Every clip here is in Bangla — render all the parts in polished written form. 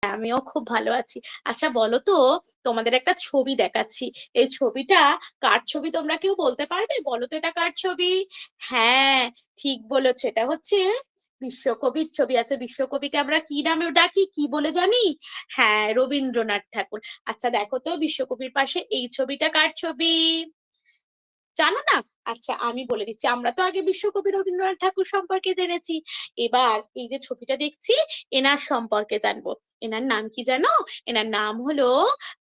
আমিও খুব ভালো আছি। আচ্ছা বলো তো, তোমাদের একটা ছবি দেখাচ্ছি। এই ছবিটা কার ছবি তোমরা কেউ বলতে পারবে? বলো তো এটা কার ছবি? হ্যাঁ, ঠিক বলেছো, এটা হচ্ছে বিশ্বকবির ছবি। আচ্ছা, বিশ্বকবিকে আমরা কি নামে ডাকি, কি বলে জানি? হ্যাঁ, রবীন্দ্রনাথ ঠাকুর। আচ্ছা দেখো তো, বিশ্বকবির পাশে এই ছবিটা কার ছবি? জানো না? আচ্ছা আমি বলে দিচ্ছি। আমরা তো আগে বিশ্বকবি রবীন্দ্রনাথ ঠাকুর সম্পর্কে জেনেছি, এবার এই যে ছবিটা দেখছি এনার সম্পর্কে জানবো। এনার নাম কি জানো? এনার নাম হলো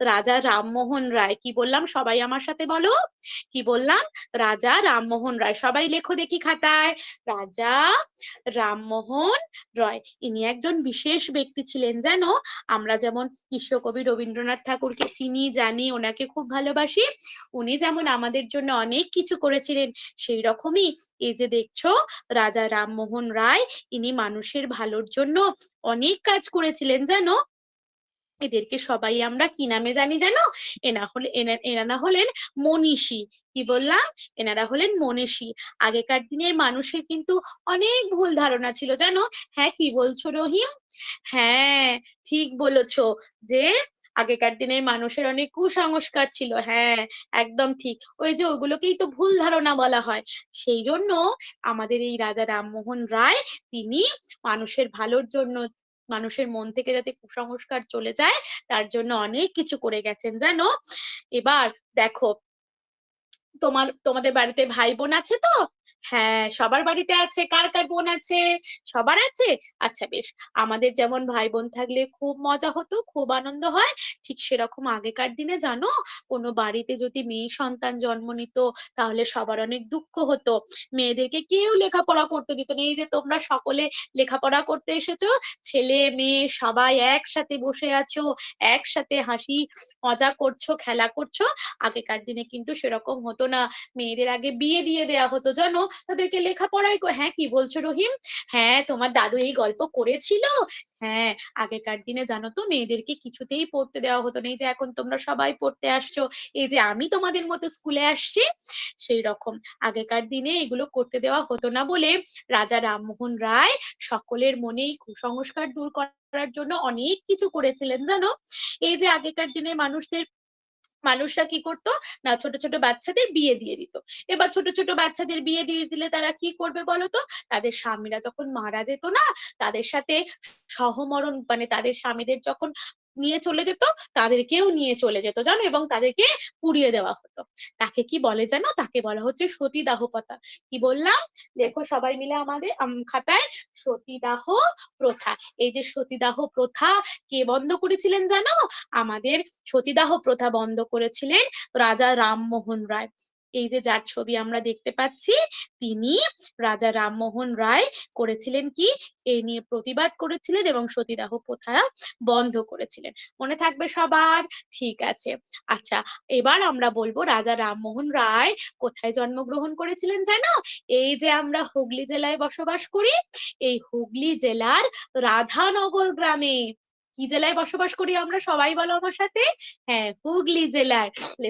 রাজা রামমোহন রায়। কি বললাম? সবাই আমার সাথে বলো। কি বললাম? রাজা রামমোহন রায়। সবাই লেখো দেখি খাতায়। রাজা রামমোহন রয়। ইনি একজন বিশেষ ব্যক্তি ছিলেন জানো। আমরা যেমন বিশ্বকবি রবীন্দ্রনাথ ঠাকুরকে চিনি, জানি, ওনাকে খুব ভালোবাসি, উনি যেমন আমাদের জন্য অনেক কিছু করেছিলেন, সেই রকমই এই যে দেখছো রাজা রামমোহন রায়, ইনি মানুষের ভালোর জন্য অনেক কাজ করেছিলেন জানো। এদেরকে সবাই আমরা কি নামে জানি জানো? এনারা হলেন মনীষী। কি বললাম? এনারা হলেন মনীষী। আগেকার দিনের মানুষের কিন্তু অনেক ভুল ধারণা ছিল জানো। হ্যাঁ, কি বলছো রহিম? হ্যাঁ, ঠিক বলেছো, যে আগেকার দিনের মানুষের অনেক কুসংস্কার ছিল। হ্যাঁ, একদম ঠিক। ওই যে ওগুলোকেই তো ভুল ধারণা বলা হয়। সেই জন্য আমাদের এই রাজা রামমোহন রায়, তিনি মানুষের ভালোর জন্য, মানুষের মন থেকে যাতে কুসংস্কার চলে যায়, তার জন্য অনেক কিছু করে গেছেন জানো। এবার দেখো, তোমাদের বাড়িতে ভাই বোন আছে তো? হ্যাঁ, সবার বাড়িতে আছে। কার কার বোন আছে? সবার আছে। আচ্ছা বেশ। আমাদের যেমন ভাই বোন থাকলে খুব মজা হতো, খুব আনন্দ হয়, ঠিক সেরকম আগেকার দিনে জানো, কোনো বাড়িতে যদি মেয়ে সন্তান জন্ম নিত, তাহলে সবার অনেক দুঃখ হতো। মেয়েদেরকে কেউ লেখাপড়া করতে দিত না। এই যে তোমরা সকলে লেখাপড়া করতে এসেছো, ছেলে মেয়ে সবাই একসাথে বসে আছো, একসাথে হাসি মজা করছো, খেলা করছো। আগেকার দিনে কিন্তু সেরকম হতো না। মেয়েদের আগে বিয়ে দিয়ে দেয়া হতো জানো, তাদেরকে লেখাপড়াই হ্যাঁ, কি বলছো রহিম? হ্যাঁ, তোমার দাদু এই গল্প করেছিল। হ্যাঁ, আগেকার দিনে জানো তো মেয়েদেরকে কিছুতেই পড়তে দেওয়া হতো না। এই যে এখন তোমরা সবাই পড়তে আসছো, এই যে আমি তোমাদের মতো স্কুলে আসছি, সেই রকম আগেকার দিনে এগুলো করতে দেওয়া হতো না বলে রাজা রামমোহন রায় সকলের মনেই কুসংস্কার দূর করার জন্য অনেক কিছু করেছিলেন জানো। এই যে আগেকার দিনের মানুষরা কি করতো না, ছোট ছোট বাচ্চাদের বিয়ে দিয়ে দিত। এবার ছোট ছোট বাচ্চাদের বিয়ে দিয়ে দিলে তারা কি করবে বলো তো? তাদের স্বামীরা যখন মারা যেত না, তাদের সাথে সহমরণ, মানে তাদের স্বামীদের যখন নিয়ে চলে যেত, তাদেরকেও নিয়ে চলে যেত জানো, এবং তাদেরকে পুড়িয়ে দেওয়া হতো। তাকে কি বলে জানো? তাকে বলা হচ্ছে সতীদাহ প্রথা। কি বললাম? দেখো সবাই মিলে আমাদের খাতায়, সতীদাহ প্রথা। এই যে সতীদাহ প্রথা কে বন্ধ করেছিলেন জানো? আমাদের সতীদাহ প্রথা বন্ধ করেছিলেন রাজা রামমোহন রায়। এই যে যার ছবি আমরা দেখতে পাচ্ছি, তিনি রাজা রামমোহন রায় করেছিলেন কি, এই নিয়ে প্রতিবাদ করেছিলেন এবং সতীদাহ প্রথা বন্ধ করেছিলেন। মনে থাকবে সবার? ঠিক আছে। আচ্ছা, এবার আমরা বলবো রাজা রামমোহন রায় কোথায় জন্মগ্রহণ করেছিলেন জানো? এই যে আমরা হুগলি জেলায় বসবাস করি, এই হুগলি জেলার রাধানগর গ্রামে। কি জেলায় বসবাস করি আমরা? সবাই বলো আমার সাথে। হ্যাঁ, হুগলি জেলার।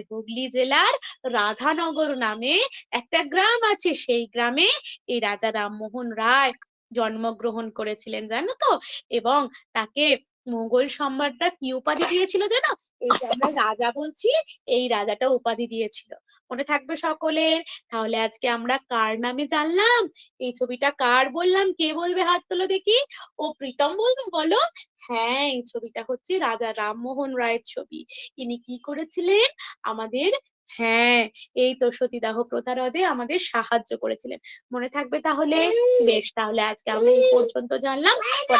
হুগলি জেলার রাধানগর নামে একটা গ্রাম আছে, সেই গ্রামে এই রাজা রামমোহন রায় জন্মগ্রহণ করেছিলেন জানো তো। এবং তাকে মুঘল সম্রাটরা কি উপাধি দিয়েছিল জানো? এই যে আমরা রাজা বলছি, এই রাজাটা উপাধি দিয়েছিল। মনে থাকবে সকলের? তাহলে আজকে আমরা কার নামে জানলাম, এই ছবিটা কার বললাম, কে বলবে? হাত তোলো দেখি। ও প্রীতম বলবে, বলো। হ্যাঁ, এই ছবিটা হচ্ছে রাজা রামমোহন রায়ের ছবি। ইনি কি করেছিলেন আমাদের? হ্যাঁ, এই তো সতীদাহ প্রথা রোধে আমাদের সাহায্য করেছিলেন। মনে থাকবে তাহলে? বেশ, তাহলে আজকে আমরা এই পর্যন্ত জানলাম।